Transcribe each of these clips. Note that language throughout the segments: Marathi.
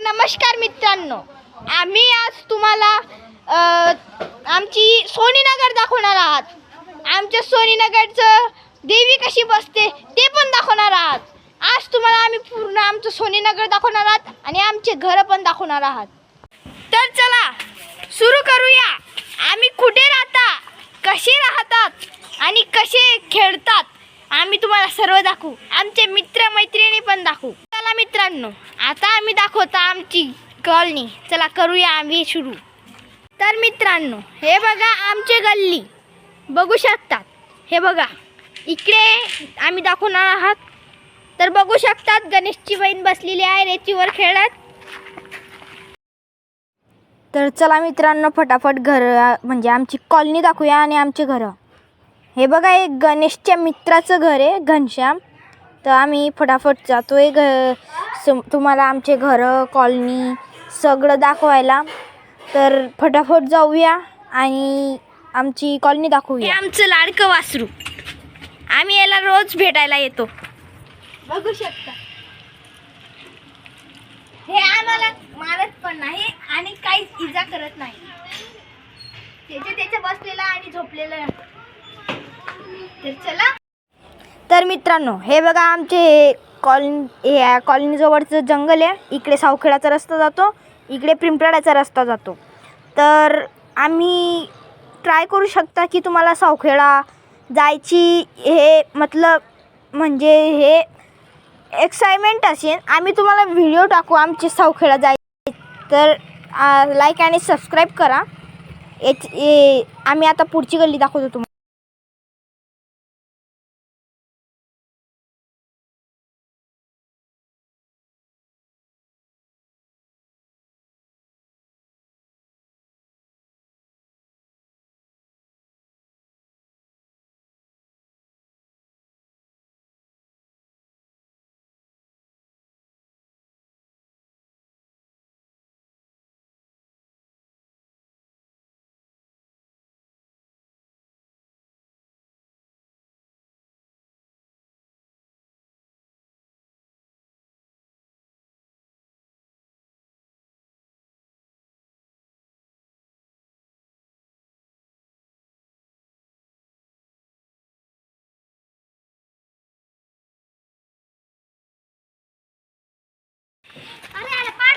नमस्कार मित्रांनो, आम्ही आज तुम्हाला आमची सोनीनगर दाखवणार आहात. आमच्या सोनीनगरचं देवी कशी बसते ते पण दाखवणार आहात. आज तुम्हाला आम्ही पूर्ण आमचं सोनीनगर दाखवणार आहात आणि आमचे घर पण दाखवणार आहात. तर चला सुरू करूया. आम्ही कुठे राहता, कसे राहतात आणि कसे खेळतात आम्ही तुम्हाला सर्व दाखवू. आमचे मित्र मैत्रिणी पण दाखवू. चला मित्रांनो, आता आम्ही दाखवतो आमची कॉलनी. चला करूया आम्ही सुरू. तर मित्रांनो, हे बघा आमची गल्ली बघू शकतात. हे बघा इकडे आम्ही दाखवणार आहात. तर बघू शकतात गणेशची बहीण बसलेली आहे रेतीवर खेळत. तर चला मित्रांनो, फटाफट घर म्हणजे आमची कॉलनी दाखवूया आणि आमचे घर. हे बघा एक गणेशच्या मित्राचं घर आहे, घनश्याम. तर आम्ही फटाफट जातोय तुम्हाला आमचे घर कॉलनी सगळं दाखवायला. तर फटाफट जाऊया आणि आमची कॉलनी दाखवूया. हे आमचं लाडकं वासरू, आम्ही याला रोज भेटायला येतो. बघू शकता हे आम्हाला मारत पण नाही आणि काहीच इजा करत नाही. त्याच्या बसलेला आणि झोपलेला. तर चला. तर मित्रांनो, हे बघा आमचे कॉलनी जवळचं जंगल आहे. इकडे सावखेडाचा रस्ता जातो, इकडे पिंपळाचा रस्ता जातो. तर आम्ही ट्राय करू शकता की तुम्हाला सावखेडा जायची हे म्हणजे हे एक्साइटमेंट असेल. आम्ही तुम्हाला व्हिडिओ टाकू आमचे सावखेडा जायचे. तर लाईक आणि सबस्क्राईब करा. आम्ही आता पुढची गल्ली दाखवतो तुम्हाला.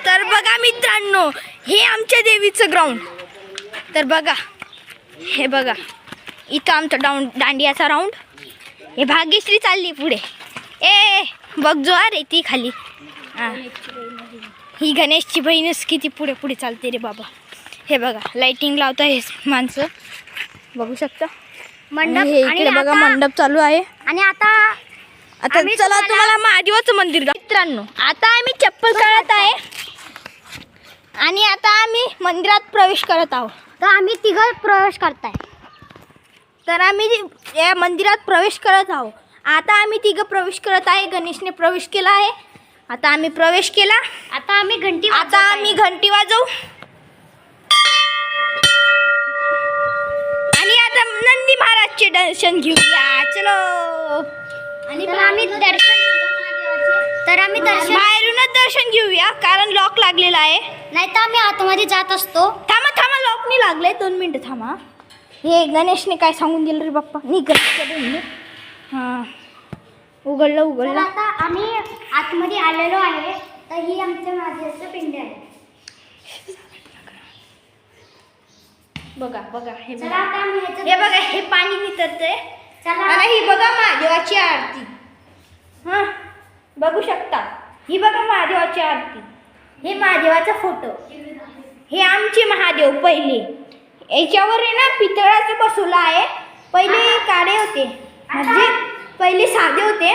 तर बघा मित्रांनो, हे आमच्या देवीचं ग्राउंड. तर बघा, हे बघा इथं आमचा दांडियाचा राऊंड. हे भाग्यश्री चालली पुढे. बघ जो रे ती खाली. ही गणेशची बहीणच किती पुढे पुढे चालते रे बाबा. हे बघा लाइटिंग लावता हे माणसं बघू शकता. मंडप इकडे बघा, मंडप चालू आहे. आणि आता चला तुम्हाला महादेवाचं मंदिर मित्रांनो. आता आम्ही चप्पल काढत आहे आणि आता आम्ही मंदिरात प्रवेश करत आहोत. तर आम्ही तिघं प्रवेश करताय. तर आम्ही या मंदिरात प्रवेश करत आहोत. आता आम्ही तिघं प्रवेश करत आहे. गणेशने प्रवेश केला आहे. आता आम्ही प्रवेश केला. आता आम्ही घंटी वाजवू. आणि आता नंदी महाराजचे दर्शन घेऊया. चलो. आणि आम्ही बाहेरूनच दर्शन घेऊया कारण लॉक लागलेला आहे. नाही तर आम्ही आतमध्ये जात असतो. थांबा लॉक नाही लागले. 2 मिनिटं थांबा. हे गणेशने काय सांगून दिलं रे बाप्पा. हां उघडलं. आता आम्ही आतमध्ये आलेलो आहे. तर ही आमच्या महादेवाचं पिंड आहे. बघा हे बघा हे पाणी नितरतंय. आणि ही बघा महादेवाची आरती. हां बघू शकता. ही बघा महादेवाची आरती. हे महादेवाचा फोटो. हे आमचे महादेव पहिले. याच्यावर आहे ना पितळाचं बसवलं आहे. पहिले काळे होते, म्हणजे पहिले साधे होते.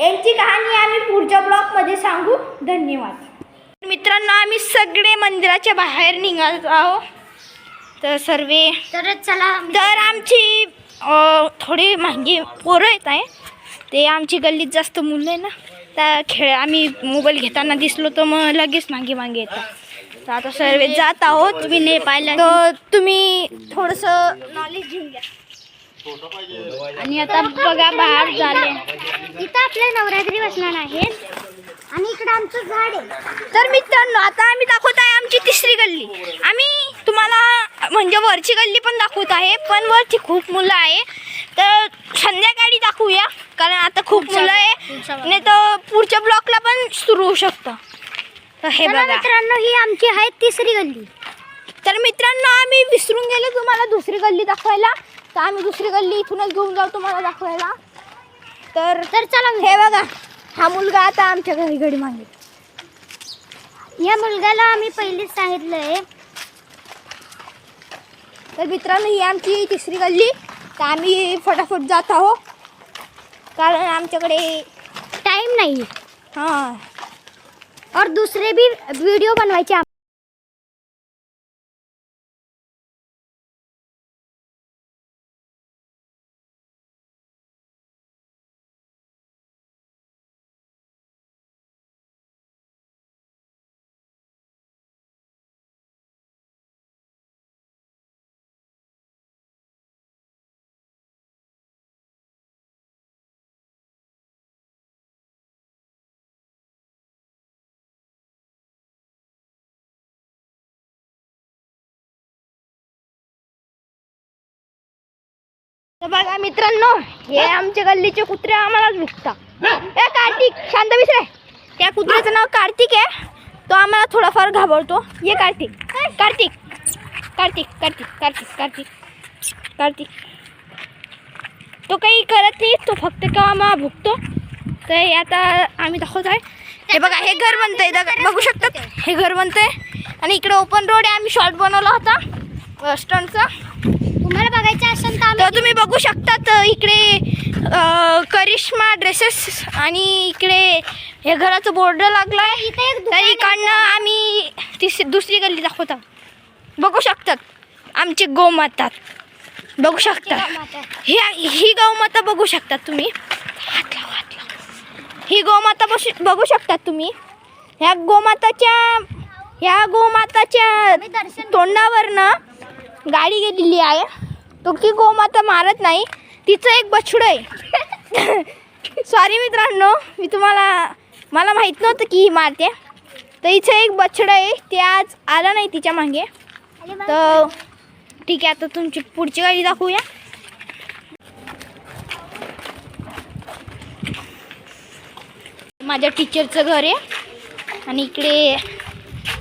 यांची कहाणी आम्ही पुढच्या ब्लॉगमध्ये सांगू. धन्यवाद मित्रांनो. आम्ही सगळे मंदिराच्या बाहेर निघत आहोत. तर आमची थोडी मागे पोरं येत आहे. ते आमची गल्लीत जास्त मुलं आहे ना. त्या आम्ही मोबाईल घेताना दिसलो तर मग लगेच मागे येतात. तर आता सर्व जात आहोत. तुम्ही नाही पाहिलं तर तुम्ही थोडंसं नॉलेज घेऊन घ्या. आणि आता बघा बाहेर झाले. इथं आपल्या नवरात्री बसणार आहे. आणि इकडे आमचं झाड आहे. तर मित्रांनो आता आम्ही दाखवत आहे आमची तिसरी गल्ली. आम्ही तुम्हाला म्हणजे वरची गल्ली पण दाखवत आहे, पण वरची खूप मुलं आहे तर संध्याकाळी दाखवूया, कारण आता खूप मुलं आहे नाही तर पुढच्या ब्लॉकला पण सुरू होऊ शकतं. तर हे बघा मित्रांनो, ही आमची आहे तिसरी गल्ली. तर मित्रांनो आम्ही विसरून गेलो तुम्हाला दुसरी गल्ली दाखवायला, तर आम्ही दुसरी गल्ली इथूनच घेऊन जाऊ तुम्हाला दाखवायला. तर चला, हे बघा हा मुलगा आता आमच्या घरी घडी मागे. या मुलग्याला आम्ही पहिलेच सांगितलंय. तर मित्रांनो ही आमची तिसरी गल्ली, तर आम्ही फटाफट जात आहोत कारण आमच्याकडे टाइम नाही हां और दुसरे भी व्हिडिओ बनवायचे. तर बघा मित्रांनो हे आमच्या गल्लीचे कुत्रे आम्हालाच भुकतात. ए कार्तिक शांत विसरे. त्या कुत्र्याचं नाव कार्तिक आहे, तो आम्हाला थोडाफार घाबरतो. ये कार्तिक कार्तिक कार्तिक कार्तिक कार्तिक कार्तिक कार्तिक तो काही करत नाही, तो फक्त केव्हा आम्हाला भुकतो. तर हे आता आम्ही दाखवत आहे. हे बघा हे घर बनतंय, बघू शकतात हे घर बनतंय आणि इकडे ओपन रोड आहे. आम्ही शॉर्ट बनवला होता स्टंटचा, तुम्हाला बघायचं असेल तर तुम्ही बघू शकतात. इकडे करिश्मा ड्रेसेस आणि इकडे हे घराचं बोर्ड लागलं आहे. तर इकडनं आम्ही दुसरी गल्ली दाखवत आहोत. बघू शकतात आमचे गोमाता, बघू शकता ही गौमाता बघू शकतात तुम्ही. हात लावा. ही गोमाता बघू शकतात तुम्ही. ह्या गोमाताच्या तोंडावरनं गाडी गेलेली आहे. तो की गोमाता मारत नाही, तिचं एक बछडं आहे. सॉरी मित्रांनो, मला माहीत नव्हतं की ही मारते. तर हिचं एक बछडं आहे, ते आज आलं नाही तिच्या मागे. तर ठीक आहे, आता तुमची पुढची गाडी दाखवूया. माझ्या टीचरचं घर आहे आणि इकडे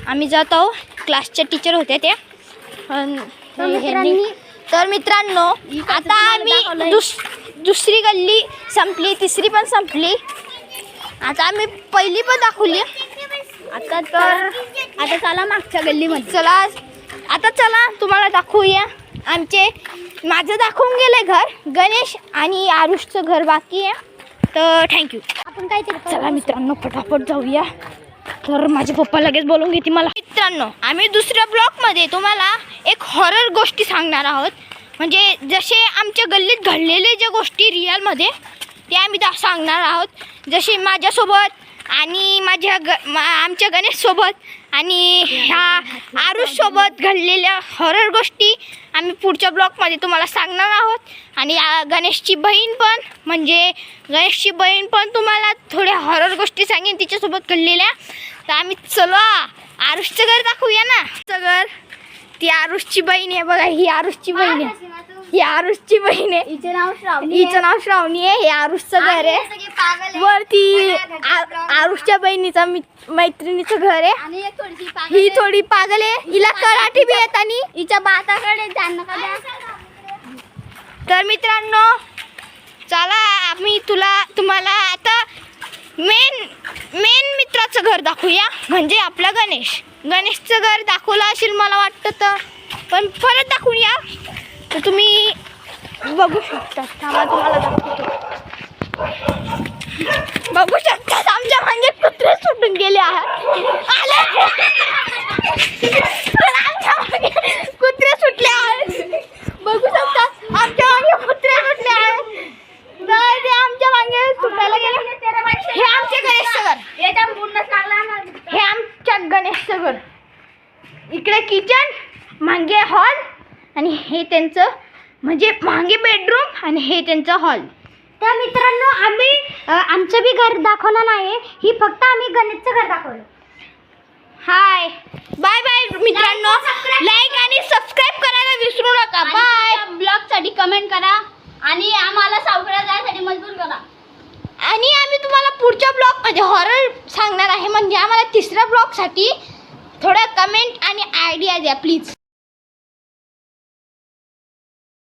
आम्ही जात आहोत. क्लासच्या टीचर होत्या त्या. तर मित्रांनो आता आम्ही दुसरी गल्ली संपली, तिसरी पण संपली. आता आम्ही पहिली पण दाखवली. आता चला मागच्या गल्लीमध्ये चला तुम्हाला दाखवूया. माझं दाखवून गेलं घर, गणेश आणि आरुषचं घर बाकी आहे. तर थँक्यू. आपण काहीतरी चला मित्रांनो पटापट जाऊया. तर माझे पप्पा लगेच बोलून घेते मला. मित्रांनो आम्ही दुसऱ्या ब्लॉकमध्ये तुम्हाला एक हॉरर गोष्टी सांगणार आहोत. म्हणजे जसे आमच्या गल्लीत घडलेले ज्या गोष्टी रिअलमध्ये ते आम्ही सांगणार आहोत. जसे माझ्यासोबत आणि आमच्या गणेशसोबत आणि ह्या आरुषसोबत घडलेल्या हॉरर गोष्टी आम्ही पुढच्या ब्लॉकमध्ये तुम्हाला सांगणार आहोत. आणि गणेशची बहीण पण तुम्हाला थोड्या हॉरर गोष्टी सांगेन तिच्यासोबत घडलेल्या. तर आम्ही चला आरुषचं घर दाखवूया ना. घर ती आरुषची बहीण आहे बघा. ही आरुषची बहीण आहे. हिचं नाव श्रावणी आहे. हे आरुषचं घर आहे. वरती आरुषच्या बहिणीचा मैत्रिणीचं घर आहे. ही थोडी पागल आहे, हिला कराटे बी येत आणि हिच्या बाताकडे जाणं. तर मित्रांनो चला आम्ही तुम्हाला आता मेन मित्राचं घर दाखवूया, म्हणजे आपला गणेशचं घर दाखवलं असेल मला वाटतं. तर पण परत दाखवूया. तर तुम्ही बघू शकता. तुम्हाला दाखवतो. बघू शकता आमच्या मागे कुत्रे सुटून गेले कुत्रे सुटले आहेत. बघू शकता आमच्या मागे कुत्रे सुटले आहेत. तर ते आमच्या मागे सुटायला गेले. हे आमचे गणेशचं घर. हे आमच्या गणेशचं घर. इकडे किचन, मागे हॉल आणि हे त्यांचं म्हणजे मागे बेडरूम आणि हे त्यांचं हॉल. तर मित्रांनो आम्ही आमचं बी घर दाखवणार नाही, ही फक्त आम्ही गणेशचं घर दाखवलं. हाय बाय बाय मित्रांनो. लाईक आणि सबस्क्राईब करायला विसरू नका. बाय. ब्लॉगसाठी कमेंट करा आणि आम्हाला सावकाश जायसाठी मजबूर करा. आणि आम्ही तुम्हाला पुढच्या ब्लॉग म्हणजे हॉरर सांगणार आहे, म्हणजे आम्हाला तिसऱ्या ब्लॉगसाठी थोडं कमेंट आणि आयडिया द्या प्लीज.